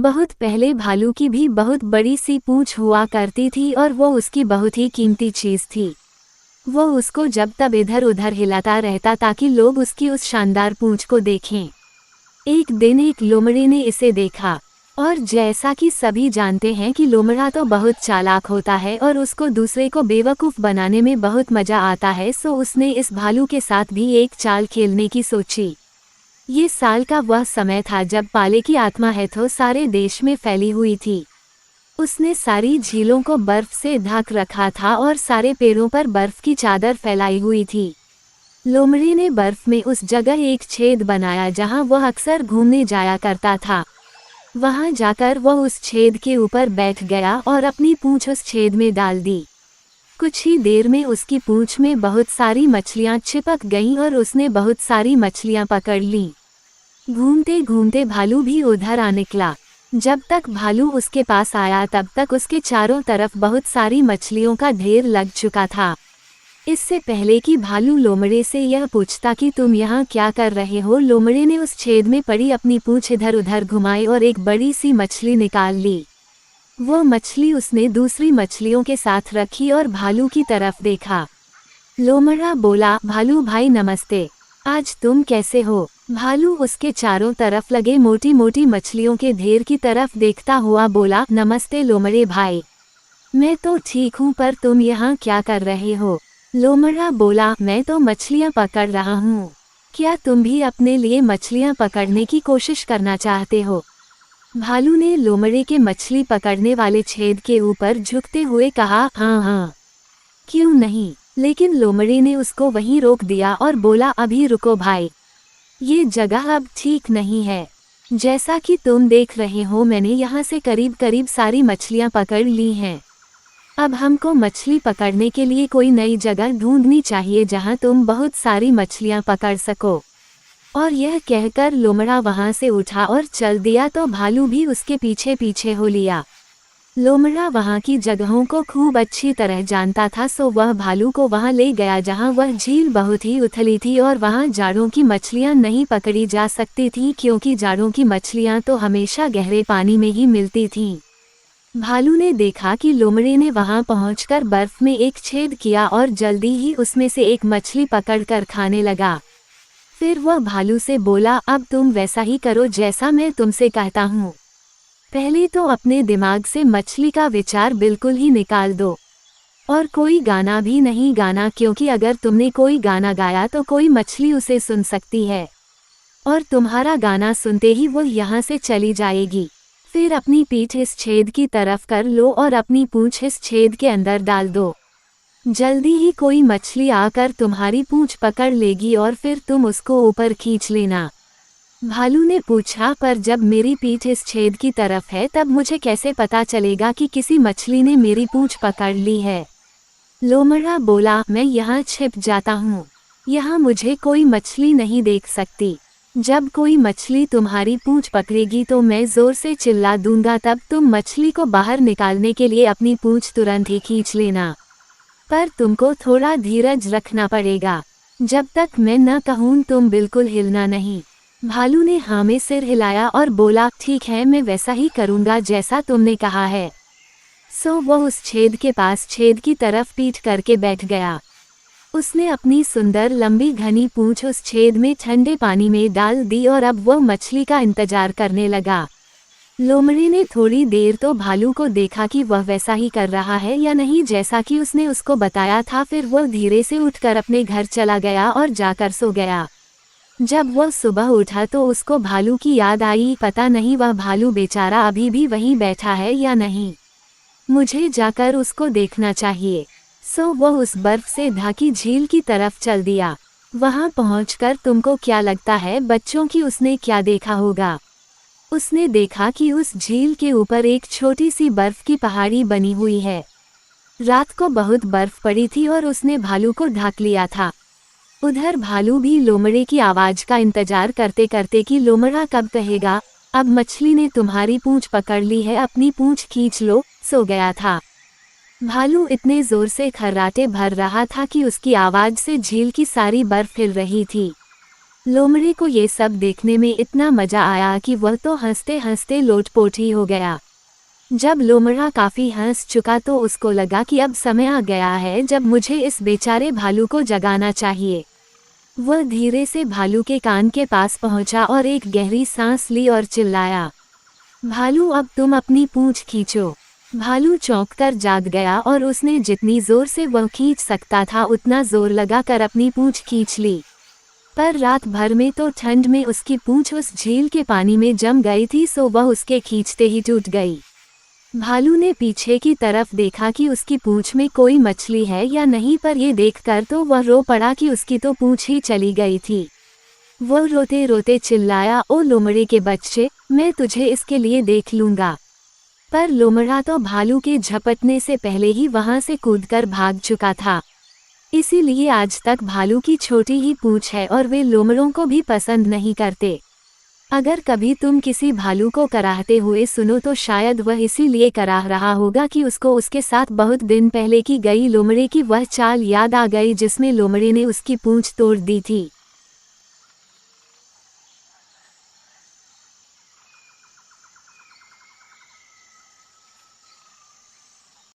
बहुत पहले भालू की भी बहुत बड़ी सी पूंछ हुआ करती थी और वो उसकी बहुत ही कीमती चीज थी। वो उसको जब तब इधर उधर हिलाता रहता ताकि लोग उसकी उस शानदार पूंछ को देखें। एक दिन एक लोमड़ी ने इसे देखा, और जैसा कि सभी जानते हैं कि लोमड़ा तो बहुत चालाक होता है और उसको दूसरे को बेवकूफ़ बनाने में बहुत मज़ा आता है, सो उसने इस भालू के साथ भी एक चाल खेलने की सोची। ये साल का वह समय था जब पाले की आत्मा हैथो सारे देश में फैली हुई थी। उसने सारी झीलों को बर्फ से ढक रखा था और सारे पेड़ों पर बर्फ की चादर फैलाई हुई थी। लोमड़ी ने बर्फ में उस जगह एक छेद बनाया जहां वह अक्सर घूमने जाया करता था। वहां जाकर वह उस छेद के ऊपर बैठ गया और अपनी पूंछ उस छेद में डाल दी। कुछ ही देर में उसकी पूंछ में बहुत सारी मछलियां चिपक गईं और उसने बहुत सारी मछलियां पकड़ लीं। घूमते घूमते भालू भी उधर आ निकला। जब तक भालू उसके पास आया तब तक उसके चारों तरफ बहुत सारी मछलियों का ढेर लग चुका था। इससे पहले कि भालू लोमड़े से यह पूछता कि तुम यहाँ क्या कर रहे हो, लोमड़े ने उस छेद में पड़ी अपनी पूंछ इधर उधर घुमाई और एक बड़ी सी मछली निकाल ली। वो मछली उसने दूसरी मछलियों के साथ रखी और भालू की तरफ देखा। लोमड़ा बोला, भालू भाई नमस्ते, आज तुम कैसे हो? भालू उसके चारों तरफ लगे मोटी मोटी मछलियों के ढेर की तरफ देखता हुआ बोला, नमस्ते लोमड़े भाई, मैं तो ठीक हूँ, पर तुम यहाँ क्या कर रहे हो? लोमड़ा बोला, मैं तो मछलियाँ पकड़ रहा हूँ। क्या तुम भी अपने लिए मछलियाँ पकड़ने की कोशिश करना चाहते हो? भालू ने लोमड़े के मछली पकड़ने वाले छेद के ऊपर झुकते हुए कहा, हाँ हाँ, क्यों नहीं। लेकिन लोमड़े ने उसको वहीं रोक दिया और बोला, अभी रुको भाई, ये जगह अब ठीक नहीं है। जैसा कि तुम देख रहे हो मैंने यहाँ से करीब करीब सारी मछलियाँ पकड़ ली हैं। अब हमको मछली पकड़ने के लिए कोई नई जगह ढूंढनी चाहिए जहाँ तुम बहुत सारी मछलियाँ पकड़ सको। और यह कहकर लोमड़ा वहाँ से उठा और चल दिया तो भालू भी उसके पीछे पीछे हो लिया। लोमड़ा वहाँ की जगहों को खूब अच्छी तरह जानता था, सो वह भालू को वहाँ ले गया जहाँ वह झील बहुत ही उथली थी और वहाँ जाड़ों की मछलियाँ नहीं पकड़ी जा सकती थीं, क्योंकि जाड़ों की मछलियाँ तो हमेशा गहरे पानी में ही मिलती थीं। भालू ने देखा कि लोमड़े ने वहां पहुंचकर बर्फ में एक छेद किया और जल्दी ही उसमें से एक मछली पकड़कर खाने लगा। फिर वह भालू से बोला, अब तुम वैसा ही करो जैसा मैं तुमसे कहता हूँ। पहले तो अपने दिमाग से मछली का विचार बिल्कुल ही निकाल दो और कोई गाना भी नहीं गाना, क्योंकि अगर तुमने कोई गाना गाया तो कोई मछली उसे सुन सकती है और तुम्हारा गाना सुनते ही वो यहाँ से चली जाएगी। फिर अपनी पीठ इस छेद की तरफ कर लो और अपनी पूंछ इस छेद के अंदर डाल दो। जल्दी ही कोई मछली आकर तुम्हारी पूंछ पकड़ लेगी और फिर तुम उसको ऊपर खींच लेना। भालू ने पूछा, पर जब मेरी पीठ इस छेद की तरफ है तब मुझे कैसे पता चलेगा कि किसी मछली ने मेरी पूंछ पकड़ ली है? लोमड़ा बोला, मैं यहाँ छिप जाता हूँ, यहाँ मुझे कोई मछली नहीं देख सकती। जब कोई मछली तुम्हारी पूंछ पकड़ेगी तो मैं जोर से चिल्ला दूंगा, तब तुम मछली को बाहर निकालने के लिए अपनी पूंछ तुरंत ही खींच लेना। पर तुमको थोड़ा धीरज रखना पड़ेगा, जब तक मैं न कहूँ तुम बिल्कुल हिलना नहीं। भालू ने हाँ में सिर हिलाया और बोला, ठीक है, मैं वैसा ही करूँगा जैसा तुमने कहा है। सो वह उस छेद के पास छेद की तरफ पीठ करके बैठ गया। उसने अपनी सुंदर लंबी घनी पूंछ उस छेद में ठंडे पानी में डाल दी और अब वह मछली का इंतजार करने लगा। लोमड़ी ने थोड़ी देर तो भालू को देखा कि वह वैसा ही कर रहा है या नहीं जैसा कि उसने उसको बताया था। फिर वह धीरे से उठकर अपने घर चला गया और जाकर सो गया। जब वह सुबह उठा तो उसको भालू की याद आई, पता नहीं वह भालू बेचारा अभी भी वहीं बैठा है या नहीं, मुझे जाकर उसको देखना चाहिए। सो वह उस बर्फ से ढकी झील की तरफ चल दिया। वहां पहुंचकर तुमको क्या लगता है बच्चों की उसने क्या देखा होगा? उसने देखा कि उस झील के ऊपर एक छोटी सी बर्फ की पहाड़ी बनी हुई है। रात को बहुत बर्फ पड़ी थी और उसने भालू को ढक लिया था। उधर भालू भी लोमड़े की आवाज का इंतजार करते करते कि लोमड़ा कब कहेगा, अब मछली ने तुम्हारी पूंछ पकड़ ली है, अपनी पूंछ खींच लो, सो गया था। भालू इतने जोर से खर्राटे भर रहा था कि उसकी आवाज से झील की सारी बर्फ हिल रही थी। लोमड़ी को ये सब देखने में इतना मजा आया कि वह तो हंसते हंसते लोटपोट ही हो गया। जब लोमड़ा काफी हंस चुका तो उसको लगा कि अब समय आ गया है जब मुझे इस बेचारे भालू को जगाना चाहिए। वह धीरे से भालू के कान के पास पहुंचा और एक गहरी सांस ली और चिल्लाया, भालू अब तुम अपनी पूंछ खींचो। भालू चौंककर जाग गया और उसने जितनी जोर से वह खींच सकता था उतना जोर लगाकर अपनी पूंछ खींच ली। पर रात भर में तो ठंड में उसकी पूंछ उस झील के पानी में जम गई थी, सो वह उसके खींचते ही टूट गई। भालू ने पीछे की तरफ देखा कि उसकी पूंछ में कोई मछली है या नहीं, पर यह देखकर तो वह रो पड़ा कि उसकी तो पूंछ ही चली गई थी। वह रोते रोते चिल्लाया, ओ लोमड़े के बच्चे, मैं तुझे इसके लिए देख लूंगा। पर लोमड़ा तो भालू के झपटने से पहले ही वहां से कूदकर भाग चुका था। इसीलिए आज तक भालू की छोटी ही पूंछ है और वे लोमड़ों को भी पसंद नहीं करते। अगर कभी तुम किसी भालू को कराहते हुए सुनो तो शायद वह इसीलिए कराह रहा होगा कि उसको उसके साथ बहुत दिन पहले की गई लोमड़े की वह चाल याद आ गई जिसमें लोमड़े ने उसकी पूंछ तोड़ दी थी।